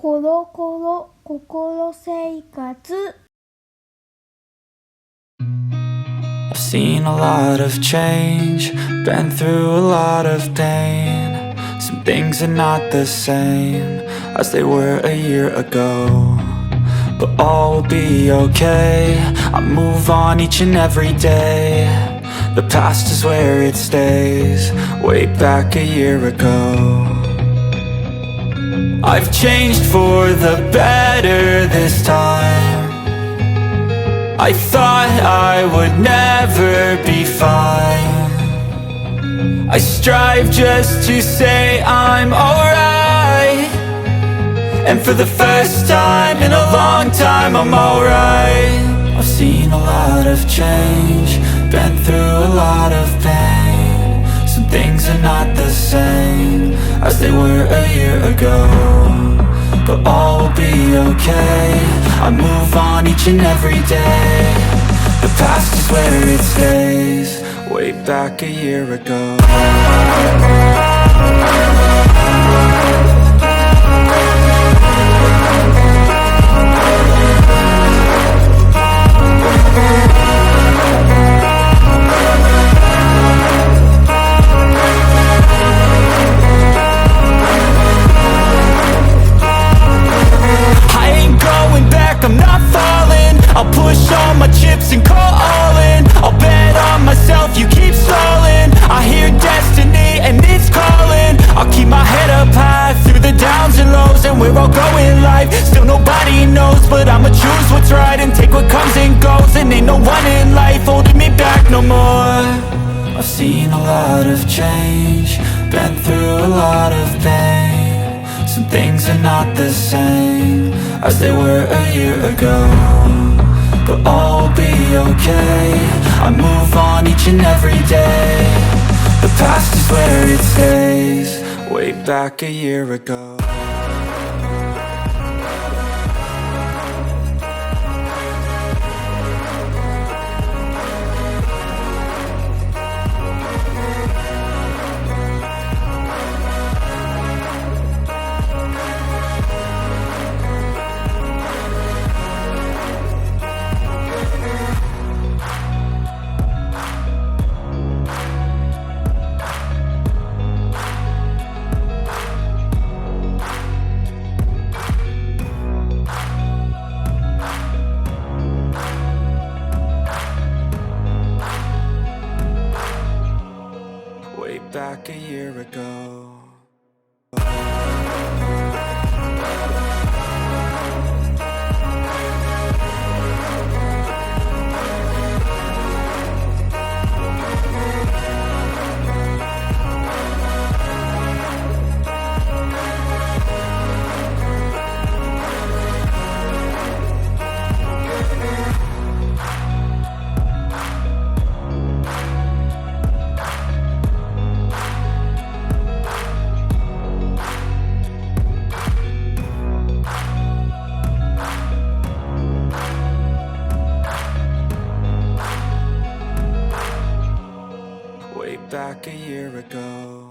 コロコロ心生活 I've seen a lot of change, been through a lot of pain. Some things are not the same as they were a year ago, but all will be okay. I move on each and every day. The past is where it stays, way back a year ago. I've changed for the better this time. I thought I would never be fine. I strive just to say I'm alright, and for the first time in a long time I'm alright. I've seen a lot of change, been through a lot of pain. Some things are not the same as they were a year ago, but all will be okay. I move on each and every day. The past is where it stays, way back a year ago. I'm not falling, I'll push all my chips and call all in. I'll bet on myself, you keep stalling. I hear destiny and it's calling. I'll keep my head up high through the downs and lows, and we're all going life. Still nobody knows, but I'ma choose what's right and take what comes and goes. And ain't no one in life holding me back no more. I've seen a lot of change, been through a lot of pain. Some things are not the same as they were a year ago, but all will be okay. I move on each and every day. The past is where it stays, way back a year ago. Back a year ago. Back a year ago.